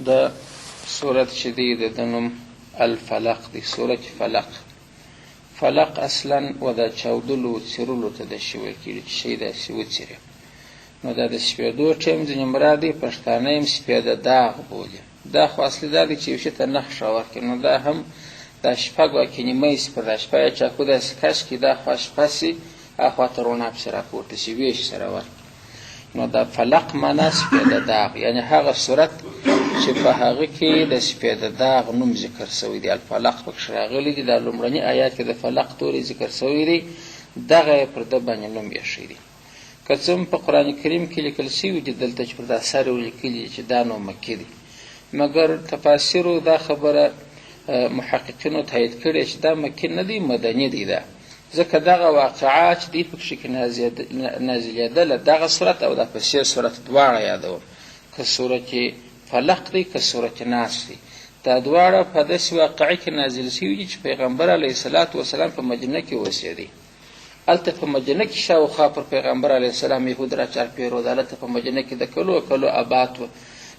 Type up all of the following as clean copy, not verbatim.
د سورت چې دی د نوم الفلق دی، سورت فلق. فلق اصلا و دا چاودلو څیرلو ته د شوی کېږي چې شی داسې وڅیري. نو دا د سپېدو ټیم ځینې مراد دی، پښتانه یې سپېده داغ بولي. دا خو اصلي دا دی چې یو شي ته نقشه ورکړي. نو دا هم دا شپږ واقع نیمه سي پر دا شپه یا چاکو داسې کش کړي، دا خوا شپه سي اخوا ته رڼا پسې راپورته سي، ویش سره ورکړي. نو دا فلق معنا سپېده داغ، یعنی هغه صورت چې په هغه کې د سپېده داغ نوم ذکر شوی دی. الفلق پکښې راغلی دی. دا لومړني آیات کې د فلق تورې ذکر شوی دی، دغه یې پر ده باندې نوم ایښی دی. که څه هم په قرآن کریم کې لیکل شوي دي دلته چې پر دا سر یې ولیکلي چې دا نو مکي دی، مګر تفاسیرو دا خبره محققینو تایید کړې چې دا مکي نه دی، مدني دی. دا ځکه دغه واقعه چې دی پکښې کې نازلېدله، دغه صورت او دا پسې صورت دواړه یادوم، که صورت فلق دی که صورت ناس دی. دا دواړه په داسې واقعه کې نازل شوي دي چې پیغمبر علیه الصلاة وسلام په مدینه کې اوسېدی. هلته په مدینه کې شاوخوا پر پیغمبر علیه السلام یهود را چارپېرود. هلته په مدینه کې د کلو کلو آباد و،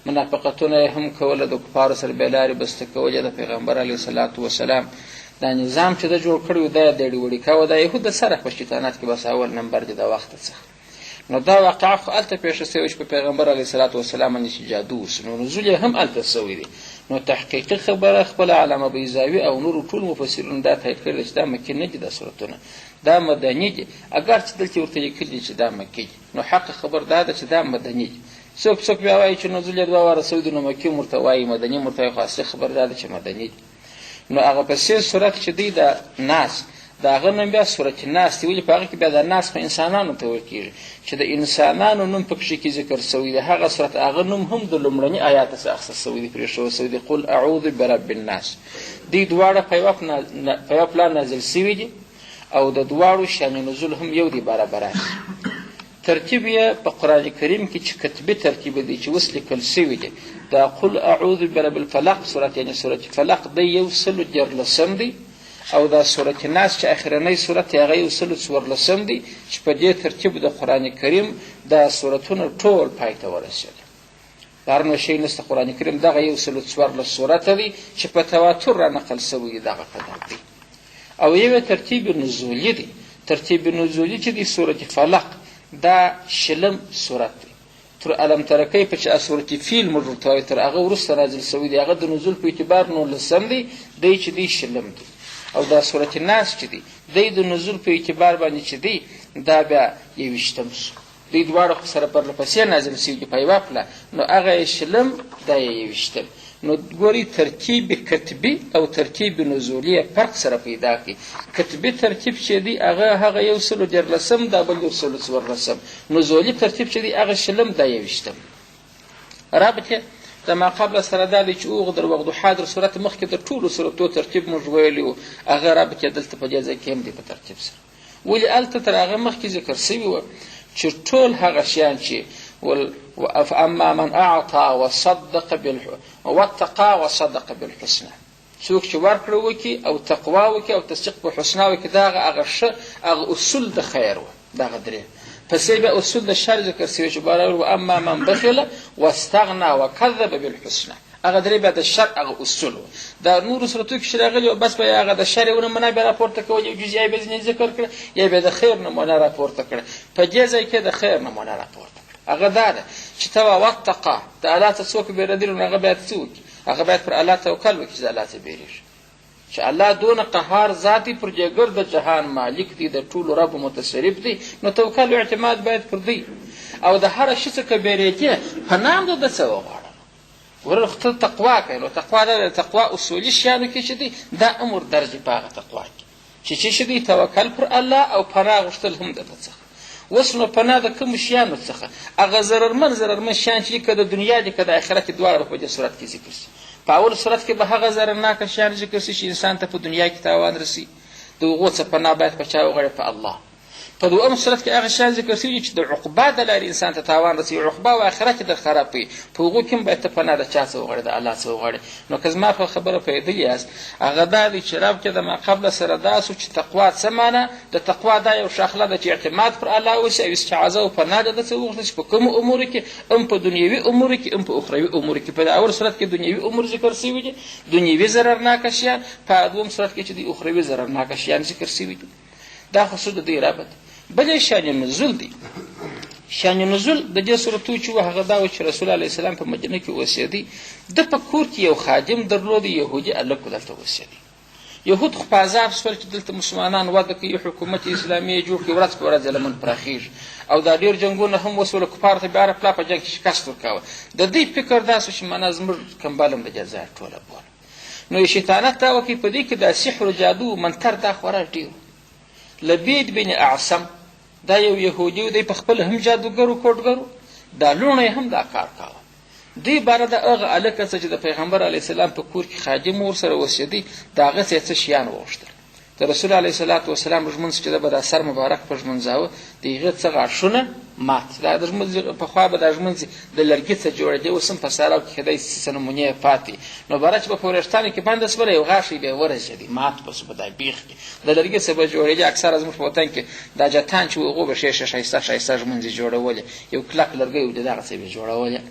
منافقتونه یې هم کوله، د کفارو سره بېلارې بسته کولې. د پیغمبر علیه الصلاة وسلام دا نظام چې ده جوړ کړی و دا یې دړې وړې کاوه. دا یهود د سره په شیطانات کې بس اول نمبر دی د وخته څخه. نو دا واقعه خو هلته پېښه شوې چې په پیغمبر علیه الصلاة وسلام باندې چې جادو وسو، نو نزول یې هم هلته شوی دی. نو تحقیقي خبره خپله علامه بیضاوي او نورو ټول مفسرینو دا تایید کړی چې دا مکي نه دي، دا صورتونه دا مدني دي، اگر چې دلته ورته لیکلي چې دا مکي دي. نو حق خبر دا ده چې دا مدني دي. څوک بیا وایي چې نزول یې دوه واره شوی دی، نو مکي ورته وایي، مدني ورته وایي، خو اصلي خبر دا ده چې مدني دي. نو هغه پسې صورت چې دی د ناس، د هغه نوم بیا صورت ناس دی. ولې په هغه کې بیا د ناس خو انسانانو ته ویل کېږي چې د انسانانو نوم پکښې کې ذکر شوی دی. هغه صورت هغه نوم هم د لومړني آیات څخه اخیستل شوی دی، پرېښودل شوی دی، قل اعوذ برب الناس. دوی دواړه په یوه پلان نازل شوي دي او د دواړو شان نزول هم یو دی، برابر. ترتیب یې په قرآن کریم کې چې کتبي ترتیب دی چې اوس لیکل شوي دی. دا قل اعوذ برب الفلق صورت، یعنی صورت فلق دی 114 دی، او دا صورت ناس چې اخرنۍ صورت هغه 114 دی، چې په دې ترتیب د قرآن کریم دا صورتونه ټول پای ته ورسېدل. هر نو شی نسته. قرآن کریم دغه 114 صورت دی چې په تواتر را نقل شوي دغه قدر دی. او یو ترتیب نزولی دی. ترتیب نزولی چې دی صورت فلق دا شلم صورت دی. تر علم ترکی په چې صورت فیل موږ ورته تر هغه وروسته نازل شوی دی، هغه د نزول په اعتبار 19 دی، دی چې دی شلم دی. او دا صورت ناس چې دی دی د نزول په اعتبار باندې چې دی دا بیا 21 شو. دوی دواړه خو سره پرله پسې نازل شوي دي په یوه پله، نو هغه یې شلم، دا یې 21. نو ګورئ ترتیب کتبي او ترتیب نزولي فرق سره پیدا کړي. کتبي ترتیب چې دی هغه 114 دا بل 114. نزولي ترتیب چې دی هغه شلم، دا 21. رابطه د ما قبل سره دا دی چې اوغ در وغد حاضر صورت مخکې د ټولو صورتو ترتیب موږ ویلی و، هغه رابطه دلته په دې ځای کې هم دی په ترتیب سره. ولې هلته تر هغه مخکې ذکر شوي وه چې ټول هغه شیان چې اما من اعطى واتقى وصدق بالحسنى، څوک چې ورکړه وکړي او تقوا وکړي او تصدیق په حسنا وکړي، دغه هغه اصول د خیر وه. دغه درې پسې بیا اصول د شر ذکر شوي چې بارا واما من بخل واستغنى وكذب بالحسنى، هغه درې بیا د شر هغه اصول وه. دا نورو صورتو کې چې راغلي وه بس به هغه د شر یو نمونه بیا راپورته کول، یو جزیه به ځینې ذکر کړه، یا بیا د خیر نمونه راپورته کړه. په دې ځای کې د خیر نمونه راپورته کړه. هغه دا ده چې ته واتقه، د الله ته څوک بېرېدلي نو هغه باید څه وکړي؟ هغه باید پر الله توکل وکړي چې د الله څه بېرېږي، چې الله دونه قهار ذات دی، پر جګر د جهان مالک دی، د ټولو رب متصرف دی، نو توکل او اعتماد باید پر دی. او د هر شي څخه بېرېږي پناه هم د څه وغواړه. ورته ته تقوا کوي، نو تقوا دا د تقوا اصولي شیانو کې چې دی دا امر درجې په هغه تقوا کې چې دی توکل پر الله او پناه غوښتل هم د ده څخه. اوس نو پناه د کومو شیانو څخه؟ هغه ضررمن شیان چې که د دنیا دي که د آخرت دي، دواړه به په دې صورت کې ذکر شي. په اول صورت کې به هغه ضررناکه شیان ذکر شي چې انسان ته په دنیا کې تاوان رسي، د هغو څه پناه باید په چا وغواړي؟ په الله. په دویم صورت کې هغه شیان ذکر شوي چې د عقبا د لارې انسان ته تاوان رسوي، عقبا او آخرت یې در خراب کوي، په هغو کې هم باید ته پناه د چا څه وغواړې، د الله څه وغواړې. نو که زما په خبره پوهېدلي یاست هغه دا دی چې رب کې د ما قبله سره دا سو چې تقوا څه معنی، د تقوا دا یو شاخله ده چې اعتماد پر الله وشي او استعاذه او پناه د ده څه وغوښتل چې په کومو امورو کې، هم په دنیوي امورو کې هم په اخروي امورو کې. په اول صورت کې دنیوي امور ذکر شوي دي، دنیوي ضررناکه شیان، په دویم صورت کې چې د اخروي ضررناکه شیان ذکر شوي دي. دا خو څه د دې رابط. بلې شان نزول دی. شان نزول د دې صورتو چې هغه دا و چې رسول الله علیه السلام په مدینه کې اوسېدی، د په کور کې یو خادم درلود، یهودي هلک دلته اوسېدی. یهود خو په عذاب شول چې دلته مسلمانان وده کوي، حکومت اسلامي جوړ کړي، ورځ په ورځ یې لمن پراخېږي او دا ډېر جنګونه هم وسول، کفارو ته بیا پلا په جنګ کې شکست ورکاوه. د دې فکر دا سو چې معنا زموږ کمبال هم د دې ځای ټوله بوله. نو شیطانت دا وکړي په دې کې دا سحر و جادو منتر دا خورا ډېر. لبید بن اعصم دا یو یهودي و، دی په خپل هم جادوګر و کوډګر و، دا لوڼه یې هم دا کار کاوه. دوی باره د هغه هلکه څه چې د پیغمبر علیه السلام په کور کې خادم ورسره اوسېدی، د هغه څه یې څه شیان وغوښتل. د رسول علیه صلات وسلام ژمنځ چې ده به دا سر مبارک په ژمنځاوه، د هغې څه غاښونه مات. دا د ژمنځ پخوا به دا ژمنځ د لرګي څه جوړېدې، اوس هم په ساراو کې کیدای شي څه نمونې یې پاتې. نو باره چې به په وریښتانو کې بنده شوله، یو غاښ یې بیا ورژېدی، مات به سو په دا بیخ کې. د لرګي څه به جوړېدې، اکثره زموږ په وطن کې دا جتان چې و هغو به ښایسته ښایسته ژمنځې جوړولې، یو کلک لرګی و د دغه څه به جوړولې.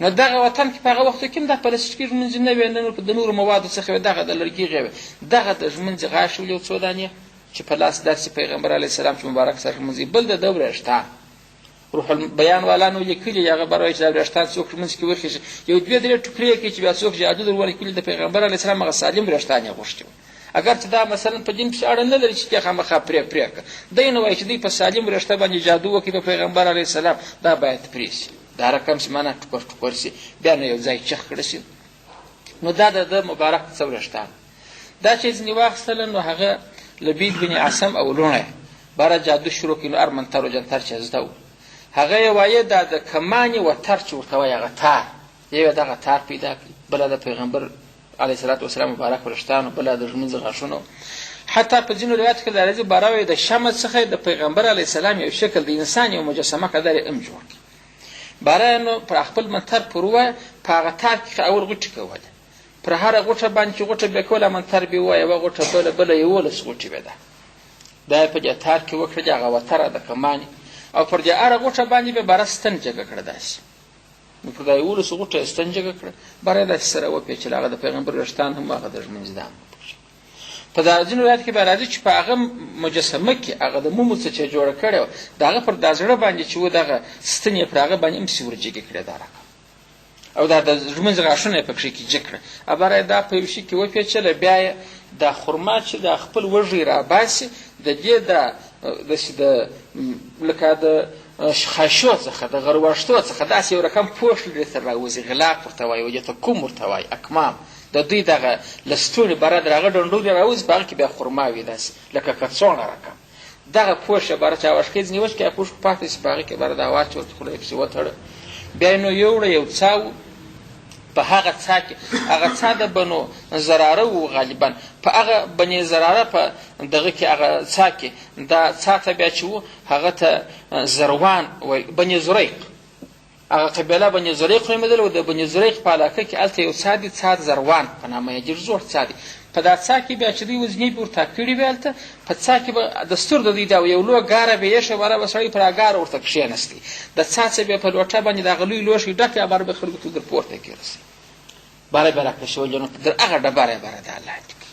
نو دغه وطن کې په هغه وختو کې هم دا پلاستیکي ژمنځې نه وې، د نورو موادو څخه وې، دغه د لرګي غوې، دغه د ژمنځې غاښ ولې یو څو دانې چې په لاس داسې پیغمبر علیه السلام چې مبارک سر ژمنځي. بل د ده وریښتان، روح البیان والانو لیکلي، هغه بر وایي چې دا وریښتان څوک ژمنځ کې ورخېږي، یو دوې درې ټوکرې کړي چې بیا څوک جادو در ورکړي. د پیغمبر علیه السلام هغه سالم وریښتان یې غوښتي وو، اگر چې دا مثلا په دین پسې اړه نه لري چې ته خامخا پرې کړه. دی نه وایي چې دوی په سالم وریښته باندې جادو وکړي په پیغمبر علیه السلام، دا باید پرې شي، دا رقم چې معنا ټوکر ټوکر شي، بیا نه یو ځای چخ کړه شي. نو دا د مبارک څه وریښتان دا چې ځینې واخیستله، نو هغه لبید بن اعصم او لوڼه باره جادو شروع کړي. نو هر منتر و جنتر چې زده و، هغه یې وایه دا د کمانې وتر چې ورته وایي هغه تار، یو یې دغه تار پیدا کړي، بله د پیغمبر علیه صلات وسلام مبارک وریښتانو، بله د ژمنځ غاښونو. حتی په ځینو روایاتو کې دا راځي باره وایي د شمع څخه د پیغمبر علیه السلام یو شکل د انسان یو مجسمه قدر یې هم جوړ کړي. باره نو پر خپل منتر پر ووایه، په هغه تار کې اول غوټې کولې، پر هره غوټه باندې چې غوټه بیا کوله منتر بیا ووایه، یوه غوټه بله 11 غوټې بیا ده، دا یې په دې تار کې وکړه، د هغه وتره د کمانې، او پر دې هره غوټه باندې بیا باره ستن جګه کړه داسې. نو پر دا 11 غوټه یې ستن جګه کړه، باره یې داسې سره وپېچله، هغه د پیغمبر وریښتان هم هغه د ژمنځ ده. په دا ځینو روایت کې به راځي چې په هغه مجسمه کې هغه د مومو څه چې جوړه کړې وه، د هغه پر دا زړه باندې چې و دغه ستن یې پر هغه باندې هم سي ورجګې کړې دا رقم، او دا د ژمنځ غاښونه یې پکښې کې جګ کړه. باره یې دا په یو شي کې وپېچله، بیا یې دا خرما چې دا خپل وږی راباسي، د دې داسې د لکه د خاشو څخه د غرواشتو څخه داسې یو رقم پوښ لري سره راوځي، غلاق ورته وایي، و دې ته کوم ورته وایي، اکمام، د دوی دغه لستونې باره در هغه ډنډول یې راوځي، په هغه کې بیا خرما وي داسې لکه کڅوڼه رقم. دغه پوښ یې باره چې اوښکې ځینې وچ کړي، پوښ پاتې شي، په هغه کې باره دا واچول، خوله یې پسې وتړه، بیا یې نو یوړه یو څا و، په هغه څا کې هغه څا د بنو زراره و غالبا، په هغه بني زراره په دغه کې هغه څا کې دا څا ته بیا چې و هغه ته زروان وایي، بني زریق، هغه قبیله بني زریق نومېدله، او د بني زریق په علاقه کې هلته یو څا دی، څا زروان په نامه یې، ډېر زوړ څا دی. په دا څا کې بیا چې دوی وزنې به ورته کړي وي، هلته په څا کې به دستور د دوی دا یو لوی ګاره به ایښه، باره به سړی پر هغه ګاره ورته کښېنستی، د څا څه بیا په لوټه باندې د هغه لوی لوښي ډک یا باره به خلکو ته در پورته کېرسي، باره به راکشولې، نو در هغه ډبره یې باره دا لاندې کړي.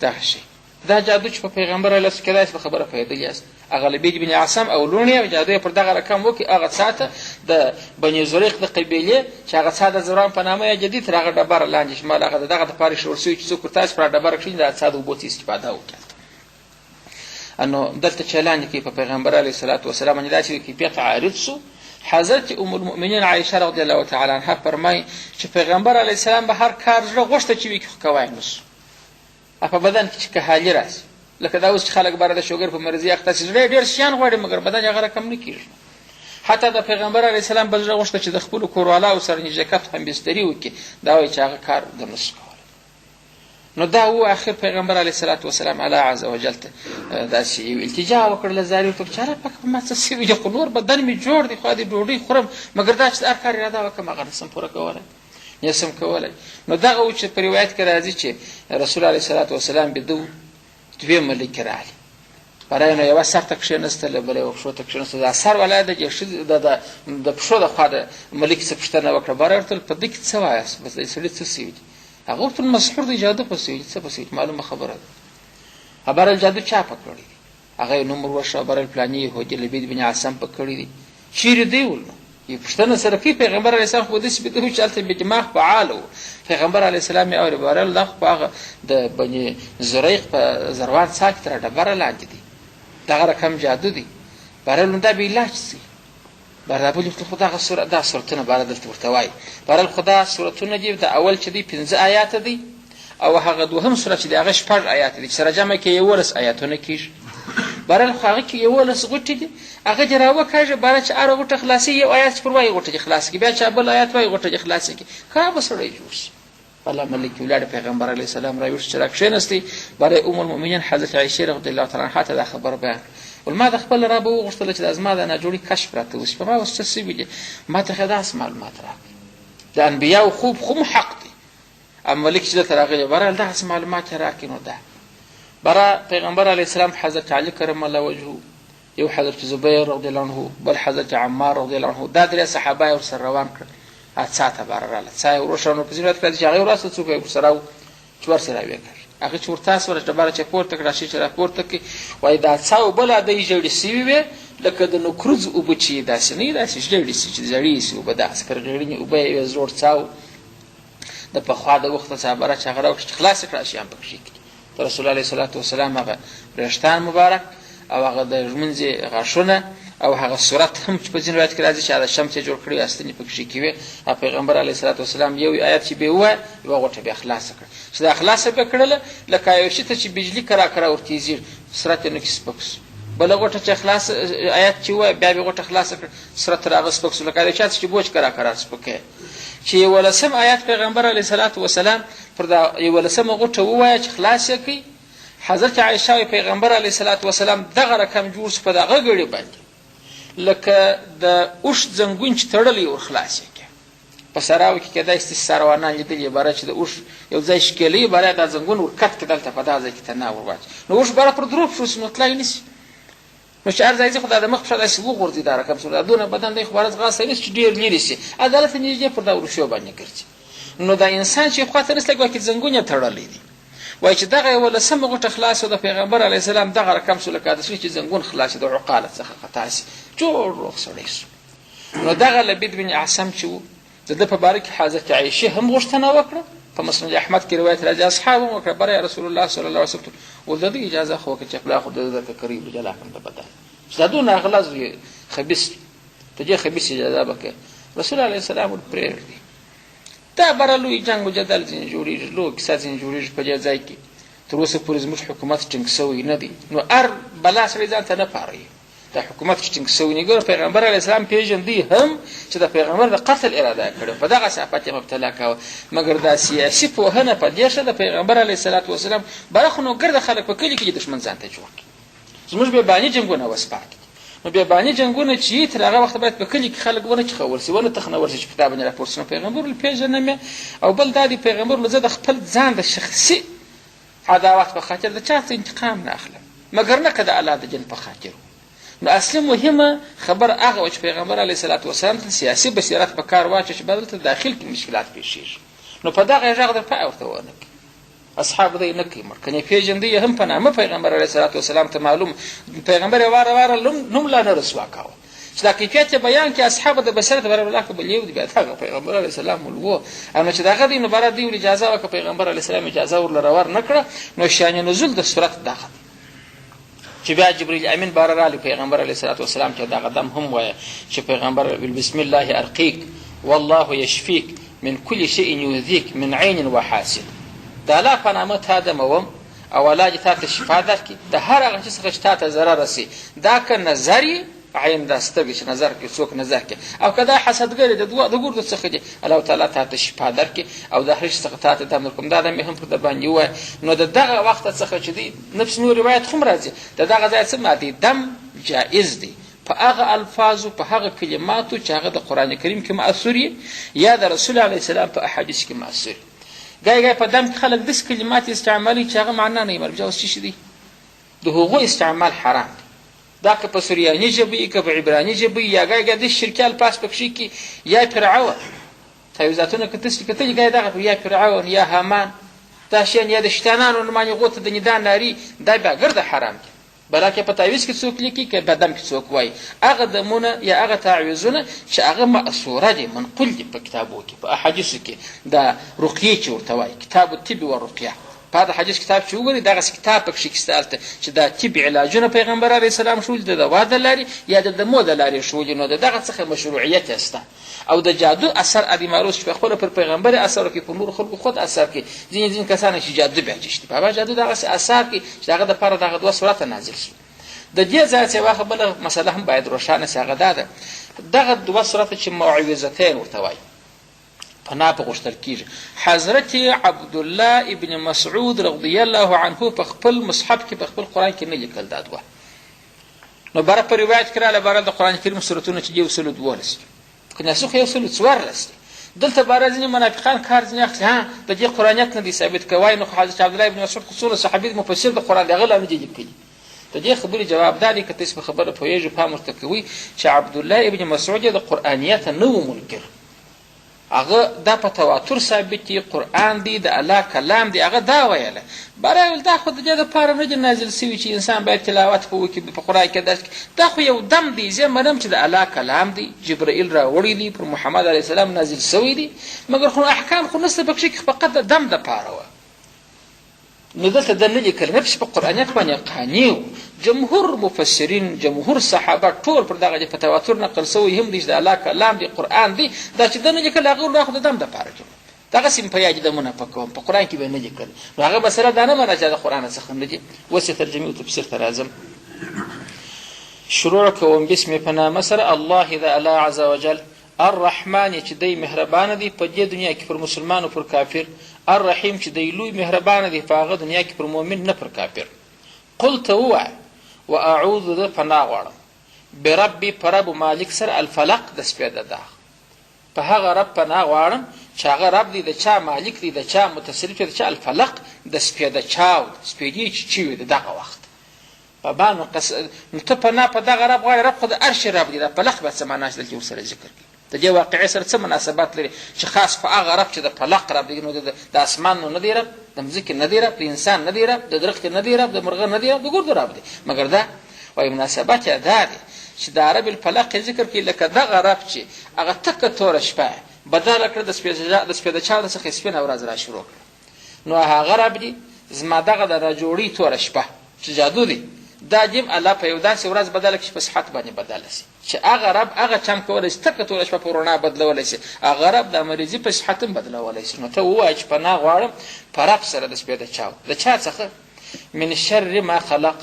دغه شی دا جادو چې په پیغمبر علیه السلام کېدای شي په خبره پوهېدلي یاست، هغه لبید بن اعصم او لوڼې او جادو یې پر دغه رقم وکړي، هغه څا ته د بني زریق د قبیلې چې هغه څا د زروان په نامه یې جدي، تر هغه ډبره لاندې شمال هغه د دغه دپاره ایښودل شوي چې څوک ورته پر ډبره کښېني، دا څا د اوبو څه استفاده وکړي. نو دلته چې لاندې کوي په پیغمبر علیه الصلات وسلام باندې داسې کیفیت عارض سو. حضرت ام المؤمنین عایشه رضی الله تعالی عنها فرمایي چې پیغمبر علیه السلام به هر کار زړه غوښته چې وي کوی نه سو، په بدن کې چې کهالي راسي، لکه دا اوس چې خلک باره د شوګر په مرضي اخته شي، زړه یې ډېر شیان غواړي مګر بدن یې هغه رقم نه کېږي. حتی د پیغمبر علیه السلام به زړه غوښته چې د خپلو کوروالاو سره نژدېکت همبستري وکړي، دا وایي چې هغه کار ده نه سو کولی. نو دا و اخر پیغمبر علیه الصلاۃ والسلام الله عز وجل ته داسې یو التجا وکړله زاري ورته چې الله پاک په ما څه سوي دي خو نور بدن مې جوړ دی خو دې ډوډۍ خورم مګر دا چې هر کار اراده وکړم هغه نسم پوره کولی نسم کولی نو دغه و چې په روایت کې راځي چې رسول علیه الصلاۃ والسلام بدو دوی ملک راغلي برای نو یوه سر ته کښېنستله بله یوه پښو ته کښېنستله دا سر ولا د پښو د خوا د ملک څه پوښتنه وکړه برای ورته په دې کې څه وایاست بس د سړي څه سوي دي هغه ورته مسحور دی جادو په سوي څه په سوي معلومه خبره ده برای جادو چا په کړی دی هغه یې نوم ور وښه برای فلاني یهودي لبید بن عاصم په کړی دی چیرې دی ول نو یې پوښتنه سره کوي پیغمبر علیه السلام خو داسې بدو چې هلته بېدماغ فعال و پیغمبر علیه السلام یې اوري برای دا خو په هغه د بني زریق په زروان څاه کې تر ډبره لاندې دی دغه رقم جادو دی برای نو دا به علاج سي برای بولي خو دغه دا صورتونه برای دلته ورته وایي برای خو دا صورتونه دي د اول چې دی 15 آیاته دی او هغه دوهم صورت چې دی هغه 6 آیاته دي چې سره جمع کې 11 آیاتونه کېږي برای خو هغه کې 11 غوټې دي هغه چې راوکاږي برای چې هره غوټه خلاصي یو آیات پر وایي غوټه چې خلاص کړي بیا چې بل آیات وایي غوټه چې خلاص کړي کا به سړی جوړ شي الله ملک ولاړ پیغمبر علیه السلام را یوش چې را کښېنستی برای ام المؤمنین حضرت عایشې رضی الله تعالی عنها ته دا خبر بیان ما د خپل رب وغوښتله چې د زما د ناجوړي کشف راته وشي په ما اوس څه سوي دي ما ته ښه داسې معلومات راکړي د انبیاو خوب خو حق دی اما ملک چې دلته راغلی برای داسې معلومات یې راکړي نو ده برای پیغمبر علیه السلام حضرت علی کرم الله وجهه یو حضرت زبیر رضی الله عنه بل حضرت عمار رضی الله عنه دا درې صحابه یې ورسره روان کړل څاه ته باره راله څاه یې وروښونه په ځینې وخت کې چې هغه یې وراسته څوک یې ورسره و چې ورسره یې وکړ هغه چې ورتاس ورته ډبره چې پورته کړه شي چې راپورته کړي وایي دا څاه اوبه لا دی ژړې سوي وې لکه د نکروز اوبه چې داسې نه داسې ژړې سي چې زړې سي اوبه داسې پر غېړنې اوبه یې زوړ څاه د پخوا د وخته صحابه چې هغه راوکړي چې خلاص کړه شي هم پکښې کړي رسول الله صلی الله علیه وسلم هغه وریښتان مبارک او هغه د ژمنځې غاښونه او هغه صورت هم چې په ځینې روایت کې راځي چې هغه شمس یې جوړ کړی استنې پکښې کې وې پیغمبر علیه الصلاة والسلام یو آیات چې به یې ووایه یوه غوټه بیا خلاصه کړه چې دا خلاصه به کړله لکه یو شي ته چې بجلي کرا کرا ورتېزېږي صورت یې نهکې سپک سو بله غوټه چې خلاص آیات چې ووایه بیا به یې غوټه خلاصه کړه صورت تر هغه سپک سو لکه یو چا چې بوج کرا کرا سپکه چې 11 آیات پیغمبر علیه الصلاة والسلام پر دا 11 غوټه ووایه چې خلاص یې کړي حضرت عایشه پیغمبر علیه الصلاة والسلام دغه رقم جوړ شو په دغه ګړي باندې لکه د اوښ زنګون چې تړلی ور خلاص یې کړه په سراو کې کېدای ستاسې ساروانان لیدلي باره چې د اوښ یو ځای شکېلی باره دا زنګون ور کټ کړه دلته په دا ځای کې تنه ور واچي نو اوښ باره پر دروب شو نو تلای نه شي نو چې هر ځای ځي خو دا د مخ پښه داسې وغورځي دا رقم شو دا دونه بدن دی خو باره ځغاستی نه شي چې ډېر لرې شي عدالت نږدې پر دا وروښیو باندې ګرځي نو دا انسان چې خواته نسته ګویا کې زنګون یې تړلی دی وایي چې دغه 11 غوټه خلاصه د پیغمبر علیه السلام دغه رقم شو لکه داسې چې زنګون خلاص د عقاله څخه قطع شي جوړ روغ سړی شو نو دغه لبید بن عاصم چې و د ده په باره کې حضرت عایشې هم غوښتنه وکړه په مسند احمد کې روایت راځي اصحاب هم وکړه بره رسول الله صلی الله علیه وسلم ول د دې اجازه خو وکړه چې خپله خو د درکه قریب جلا کړم د بدن چې دا دونه اغلاظ خبیث ته دې خبیث اجازه وکړه رسول الله علیه السلام ور پرېږدي دا بره لوی جنګ و جدل ځینې جوړېږي لوی کیسه ځینې جوړېږي په دې ځای کې تر اوسه پورې زموږ حکومت ټینګ سوی نه دی نو هر بلا سړی ځان ته نه پاروي دا حکومت چې ټینګ سوی نه ګوره پیغمبر علیه السلام پېژندي هم چې د پیغمبر د قتل اراده کړې په دغه صحافت یې مبتلا کوه مګر دا سیاسي پوهنه په دې ښه د پیغمبر علیه الصلاة والسلام بره خو نو ګرده خلک په کلي کې دښمن ځان ته جوړ کړي زموږ بېباني جنګونه وسپار کړي نو بېباني جنګونه چې تر هغه وخته باید په کلي کې خلک ونه چخول شي ونه تخنول شي چې په تا باندې راپورته شي نو پیغمبر پېژنم او بل دا دی پیغمبر زه د خپل ځان د شخصي عداوت په خاطر د چا څه انتقام نه اخلم مګر نه که د الله د جن په خاطر نو اصلي مهمه خبر هغه و چې پیغمبر علیه الصلاة والسلام ته سیاسي بصیرت په کار واچوه چې به دلته داخل کې مشکلات پېښېږي نو په دغه غږ در پای ورته ونه کړي اصحاب دی نه کوي مړ کنې پېژندی هم په نامه پیغمبر علیه الصلاة والسلام ته معلوم پیغمبر یې واره واره نوم لا نه رسوا کاوه چې دا کیفیت یې بیان کړي اصحاب د بصیرت بر الله که بل یو دی بیا هغه پیغمبر علیه السلام ولو اما چې دغه دی نو بره دی ول اجازه وکړه پیغمبر علیه السلام اجازه ورله ور نه کړه نو شان نزول د سورت دغه چې بیا جبرئیل امین باره رالی پیغمبر علیه الصلاة والسلام چې دغه دم هم وایه چې پیغمبر بسم الله ارقیک والله یشفیک من کل شیء یؤذیک من عین وحاسد د الله په نامه تا دموم او الله دې تا ته شفا درکړي د هر هغه څه څخه چې تا ته ضرر رسي دا که نظر عین دا سترګې چې نظر کوي څوک نظر کوي او که دا حسدګر د ګردو څخه دي الله تعالی تا ته شفا درکړي او د هر شي څخه تا ته دم درکوم دا مې هم پر در باندې ووایه نو د دغه وخت څخه چې دی نفس نور روایت خو هم راځي د دغه ځای څه مادي دم جایز دی په هغه الفاظو په هغه کلماتو چې هغه د قرآن کریم کې مأثور یا د رسول علیه السلام په احادیث کې مأثور ګای په دم کې خلک داسې کلمات استعمالوي چې هغه معنا نه یې مرجع اوس څه شي دی د هغو استعمال حرام دی دا که په سریاني ژبه وي که په عبراني ژبه وي یا ګای د شرکي الفاظ پکښې کې یا فرعون تعویضاتونه که تاسې کتلي ګای دغه یا فرعون یا هامان دا شیان یا د شیطانانو نمانې غوته د ندا ناري دا بیا ګرده حرام دی بلکې په تعویض کې څوک لیکي که په دم کې څوک وایي هغه دمونه یا هغه تعویضونه چې هغه مأثوره دي منقول دي په کتابو کې په احادیثو کې د رقیې چې ورته وایي کتاب الطب والرقیه په هغه حدیث کتاب چې وګورئ دغسې کتاب پکښې کیسته هلته چې دا طب علاجونه پیغمبر علیه السلام ښولي د دوا د لارې یا د دمو د لارې ښولي نو د دغه څخه مشروعیت یې شته او د جادو اثر ادي معروف چې په خپله پر پیغمبر اثر وکړي په نورو خلکو خود اثر کوي ځینې کسان چې جادو بیاجشتي په هغه جادو دغسې اثر کوي چې د هغه دپاره دغه دوه صورته نازل شي د دې ځای څخه واخه بله مسله هم باید روښانه سي هغه دا ده دغه دوه صورته چې موعظتین ورته وایي پناه په غوښتل کېږي حضرت عبدالله ابن مسعود رضی الله عنه په خپل مصحف کې په خپل قرآن کې نه لیکل دا دوه نو بره په روایت کې راله بره د قرآن کریم سورتونه چې دي 112 که ناسخ 114 دلته باره ځینې منافقان کار ځینې اخلي ها د دې قرآنیت نه دی ثابت کوي نو حضرت عبدالله ابن مسعود خصوصا صحابي مفسر د قرآن د هغه لا نه دي لیکلي د دې خبرې جواب دا دی که تاسې په خبره پوهېږئ پام ورته کوئ چې عبدالله ابن مسعود د قرآنیت نه و منکر هغه دا په تواتر ثابت دی قرآن دی د الله کلام دی هغه دا ویله باره ویل دا خو د دې دپاره نه دی نازل سوي چې انسان باید تلاوت په وکړي په قرآن کې درس دا خو یو دم دی زه منم چې د الله کلام دی جبرائیل راوړی دی پر محمد علیه السلام نازل سوی دی مګر خو احکام خو نسته پکښې کې فقط د دم دپاره وه نو دلته د نه لیکل نفس په قرآنیت باندې قانع و جمهور مفسرین جمهور صحابه ټول پر دغه په تواتر نقل سوی هم دی چې د الله کلام دی قرآن دی دا چې د نه لیکل هغه خو د دم دپاره کوي دغسې مې په یاد دمونه پکوم په قرآن کې به نه لیکل نو هغه مسله دا نه منه چې د قرآن څخه نه دي اوس یې ترجمې او تفسیر ته راځم شروع کوم بسم په نامه سره الله د الله عز وجل الرحمن چې دی مهربانه دی په دې دنیا کې پر مسلمان او پر کافر الرحیم چې دی لوی مهربانه دی په هغه دنیا کې پر مؤمن نه پر کافر قلت ووایه و اعوذ د پناه غواړم بربي په رب مالک سره الفلق د سپېده داغ په هغه رب پناه غواړم چې هغه رب دی د چا مالک دی د چا متصرف دی د چا الفلق د سپېده چاو سپېدې چې چوي د دغه وخت په بانو نو ته پناه په دغه رب غواړې رب خو د هر شي رب دی د فلق به څه معنا چې دلته ورسره ذکر کړي د دې واقعې سره څه مناسبت لري چې خاص په هغه رب چې د فلق رب دی نو د اسمان نو نه دی رب د مځکې نه دی رب د انسان نه دی رب د درخت نه دی رب د مرغه نه دی رب د ګردو رب دی مګر دا وایي مناسبت یې دا دی چې د رب الفلق ذکر کړي لکه دغه رب چې هغه تکه توره شپه بدله کړه د سپېده چاودو څخه سپینه ورځ را شروع کړه نو هغه رب دی زما دغه د راجوړي توره شپه چې جادو دی دا دیم الله په یو داسې ورځ بدله کړي چې په صحت باندې بدله شي چې هغه رب هغه چم کولی شي تکه توره شپه په رڼا بدلولی شي هغه رب د مریضي په صحت هم بدلولی شي نو ته ووایه چې پناه غواړم په رب سره د سپېده چاو د چا څخه من شر ما خلق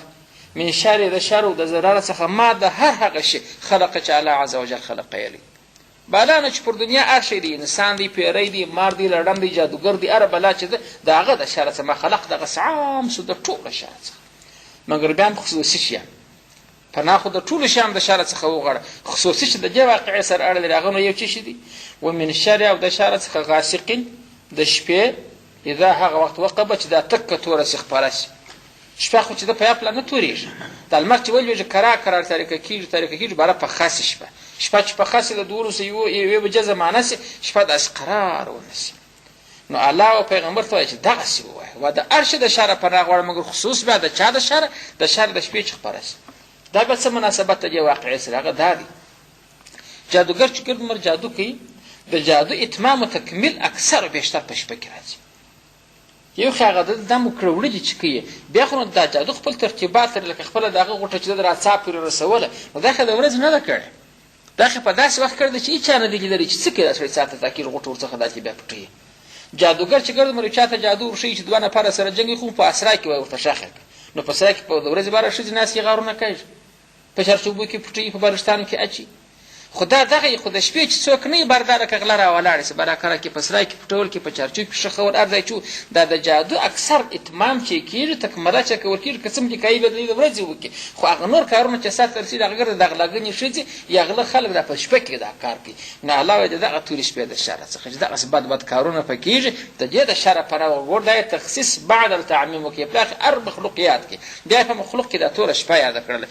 من شر د شر او د ضرر څخه ما د هر هغه شي خلق چې الله عز وجل خلقیلی بالا نه چې پر دنیا هر شی دی انسان دی پیری دی مار دی لړم دی جادوګر دی هره بلا چې ده د هغه د شر څخه ما خلق دغسې عام سو د ټوله شر څخه مګر بیا هم خصوصي شیان پناه خو د ټولو شیانو د شر څخه وغواړه خصوصي چې د دې واقعې سره اړه لري هغه نو یو څه شي دي ومن شر او د شر څخه غاسقین د شپې اذا هغه وخت وقبه چې دا تکه توره شي خپاره شي شپه خو چې د په یاپله نه تورېږي د لمر چې ولوېږي کرار تاریکه کېږي باره په خاصې شپه چې په خاصې د 12 یوې بجې زمانه شي شپه داسې قرار ونه شي نو الله او پیغمبر ته وایي چې دغسې ووایه و د هر شي د شره پناه غواړه مګر خصوص بیا د چا د شره د شپې چې خپره شي دا به څه مناسبت د دې واقعې سره هغه دا دی جادوګر چې ګرد عمر جادو کوي د جادو اتمام و تکمیل اکثر و بیشتر په شپه کې راځي یو خو هغه د دم کړوړه چې کوي بیا خو نو دا جادو خپل ترتیبات لري لکه خپله د هغه غوټه چې د راڅا پورې رسوله نو دا خو د ورځې نه ده کړې دا خو په داسې وخت کړی ده چې هېچا نه دي لیدلي چې څه کوي دا سړی ساعته تاکیر غوټه ورڅخه داسې بیا پټوي جادوګر چې ګرد عمر چا ته جادو ورښیي چې دوه نفره سره جنګ خو په اسرا کې وایي ورته شاخه نو په سرا کې په د ورځې باره ښځې ناستې غارونه کوي په چارچوبو کې پټوي، په بلوچستان کې اچي. خو دا دغه خو د شپې چې څوک نه وي برداره که غله راولاړې سي بالاکره کې په سرای کې پټول کې په چارچوب کې شخول هر ځای چې دا د جادو اکثر اتمام چې کېږي تکمله چې که ورکېږي که څه مدیکایي بدلوي د ورځې وکړي، خو هغه نور کارونه چې سرته رسېږي هغه ګرد د غلاګنې ښځې یا غله خلک دا په شپه کې دا کار کوي. نو الله وایي د دغه تورې شپې د شره څخه چې دغسې بد بد کارونه په کېږي د دې د شره پناه وګور دا یې تخصیص بعد التعمیم وکړي په اخر هر مخلوقیات کې بیا په مخلوق کې دا توره شپه یاده کړله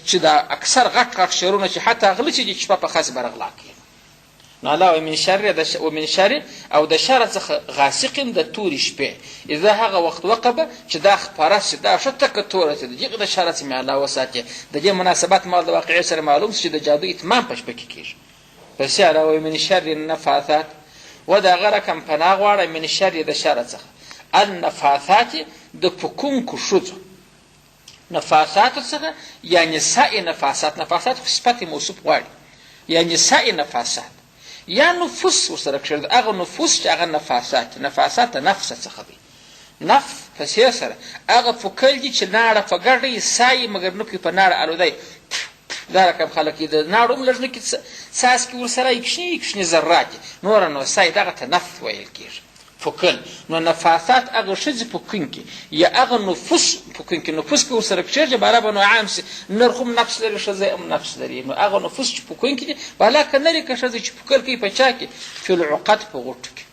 چې دا اکثر غټ غټ شرونه چې حتی غله چې شپه په خاص برغلا کوي. نو الله وایي ومن شر او د شر څخه غاسق د تورې شپې اذا هغه وخت وقبه چې دا خپره شي دا ښه تکه توره شي د دغه د شر څخه الله وساتي. د دې مناسبت مال د واقعي سره معلوم چې د جادو اتمام په شپه کې کېږي. پس الله وایي من شر النفاثات و دا غره کم پناه غواړه من شر د شر څخه النفاثات د پکونکو ښځو نفاثات څخه یعنې ساء نفاثات خو صفت موصوف غواړي یعنې ساء نفاثات یا نفوس ورسره کښېږدي هغه نفوس چې هغه نفاثات د نفس څخه دی. نفس په سې سره هغه پوکل دي چې ناړه په ګډه یې سا یې مګر نه کوي په ناړه الودی دا رقم خلک یې د ناړو هم لږ نه کې څاڅکي ورسره یې کښني ذرات دي نوره نو سا یې دغه ته نفس ویل کېږي پوکل. نو نفاثات هغه ښځې پوکونکي یا هغه نفوس پوکونکي نفوس که ورسره کښېږدي بالا به نو عام سي نر خو هم نفس لري ښځه هم نفس لري. نو هغه نفوس چې پوکونکي دي بالا که نري که ښځې چې پوکل کوي په چا کې فی العقد په غوټو کې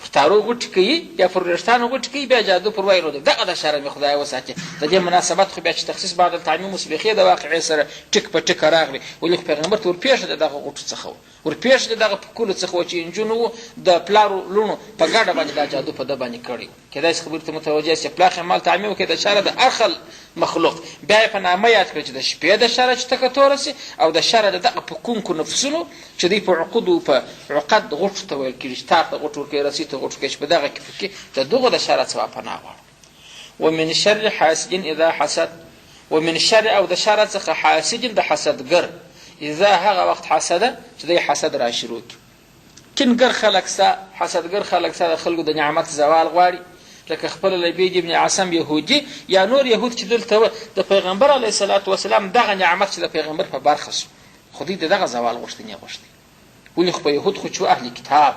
په تارو غوټې کوي یا پر وریښتانو غوټې کوي بیا جادو پر وایلو دی دغه د شره مې خدای وساتي. د دې مناسبت خو بیا چې تخصیص بعد التعمیم مسبقې د واقعې سره ټک په ټکه راغلی ولې خو پیغمبر ته ورپېښه د دغه غوټو څخه و ورپېښه د دغه پوکلو څخه و چې نجونو وو د پلارو لوڼو په ګډه باندې دا جادو په ده باندې کړی و. کېدای شي خبرې ته متوجه شي پلاخ یې مال تعمیم وکړي د شره د اخل مخلوق بیا یې په نامه یاد کړي چې د شپې د شره چې ټکه توره سي او د شره د دغه پکونکو نفسونو چې دوی په عقدو په عقد غوټو ته ویل کېږي چې تار ته غوټ ورکوي رسۍ ته غوټ ورکوي چې په دغه کې پکې د دغو د شره څخه پناه غواړو. ومن شر حاسد اذا حسد ومن شر او د شره څخه حاسد د حسدګر اذا هغه وخت حسده چې دی حسد را شروع کړي. کینګر خلک ستا حسدګر خلک ستا د خلکو د نعمت زوال غواړي لکه خپل لبید ابن عاصم یهودي یا نور یهود چې دلته د پیغمبر علیه الصلاة والسلام دغه نعمت چې د پیغمبر په برخه شو خو دوی د دغه زوال غوښتنې غوښتي. ولې خو په یهود خو چې اهل کتاب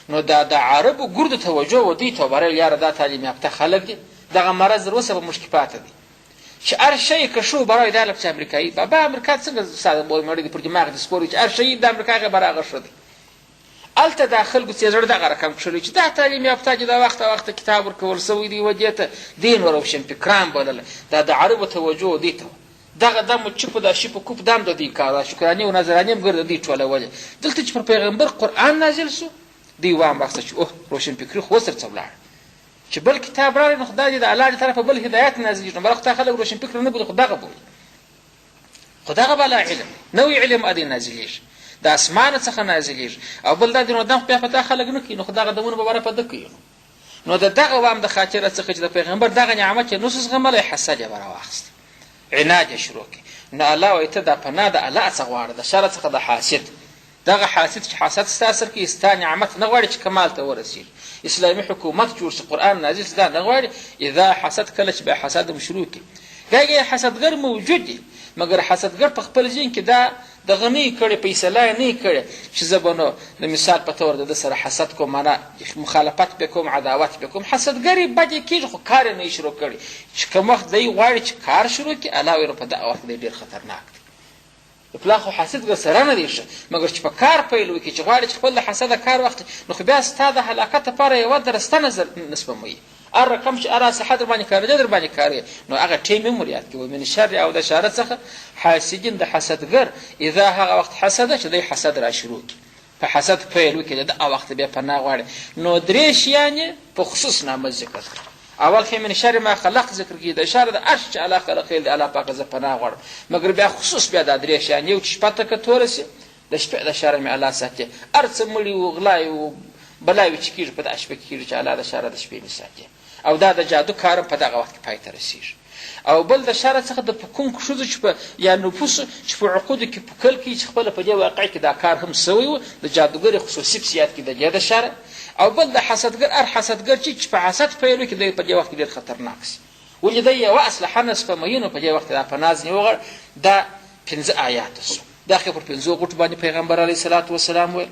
نو دا د عربو ګردو توجه و دوی ته وبرل یاره دا تعلیم یافته خلک دي دغه مرض تر اوسه په موږ کې پاته دی چې هر شی که شو برای دا لکه چې امریکایي بابا امریکا څنګه ساده مړی دی پر دماغ دې سپوري چې هر شی د امریکا هغه برابر شو دی هلته دا خلکو چې زړه دغه رقم کښلي چې دا تعلیم یافته چې دا وخت کتاب ورکول سوی دی و دې ته دین روشنفکران بلله دا د عربو توجه دې ته دغه دم چپ دا شي په کوپ دم د دې کار شکرانې او نظرانې هم ګرد دې ټولولې دلته چې پر پیغمبر قرآن نازل سو دی وام بخته چې اوه روشنفکري خو سر څه ولاړ چې بل کتاب راغی نو خدای دې د الله طرفه بل هدایت نازل نو برخته خلک روشنفکر نه بول خدای غبول خدای بلا علم نوې علم ادي نازلېږي د اسمان څخه نازلېږي او بل دا دې نو دم په پتا خلک نه کوي نو خدای غدمونه به ورپد کوي نو دغه وام د خاطر څخه چې د پیغمبر دغه نعمت چې نوسس غمله حسد یې براواخست عناد یې شروع کړي. نو الله وایي ته دا پناه د الله څخه غواړه د شر څخه د حاسد دغه حاسد چې حسد ستا سر کې ستا نعمت نه غواړي چې کمال ته ورسېږي اسلامي حکومت جوړ شي قرآن نازل شي دا نه غواړي اذا حسد کله چې به حسد مشروع کړي ګاګې حسدګر موجود دي مګر حسدګر په خپل ذهن کې دا دغه نه کړي فیصله نه کړي چې زه به نو د مثال په طور د سره حسد کوم معنا مخالفت به کوم عداوت به کوم حسدګري بد کېږي خو کار نه شروع کړي چې کوم وخت دی غواړي چې کار شروع کړي الله ویره په دغه وخت ډېر خطرناک دی پلا خو حسد سره نه دی ښه مګر چې په کار پیل وکړي چې غواړي چې خپل د حسده کار وخت نو خو بیا ستا د هلاکت لپاره یوه درسته نظر نسبموي هر رقم چې اره صحت در باندې کارېده در باندې کارې نو هغه ټیم هم ور یاد کړي من شر او د شر څخه حاسدین د حسدګر اذا هغه وخت حسده چې دی حسد را شروع کړي په حسد پیل وکړي دغه وخت بیا پناه غواړي نو درې شیانې په خصوص نامه ذکر کړي اول کې من شر ما خلق ذکر کړي د شر د هر چې الله خلق دی الله پاک زه پناه غواړم مګر بیا خصوص بیا د درې شیانې یو چې شپه ته توره سي د شپې د شر مې الله ساتي هر څه مړي و غلای و بلای چې کېږي په دغه شپه کې کېږي چې الله د شر د شپې مې ساتي او دا د جادو کارم په دغه وخت کې پای ته رسېږي او بل د شر څخه د پکونکو ښځو چې په یا نفوس چې په عقودو کې پوکل کوي چې خپله په دې واقع کې دا کار هم سوی و د جادوګرې خصوصي پسیات کې د دې د شر او بل د حسدګر هر حسدګر چې په حسد پیل وکړي دی په دې وخت کې ډېر خطرناک سي ولې دی یوه اسلحه نه سپموي نو په دې وخت کې دا په ناز نیوغه دا 5 آیات سو دا خو پر 5 غوټو باندې پیغمبر علیه الصلاة والسلام ویل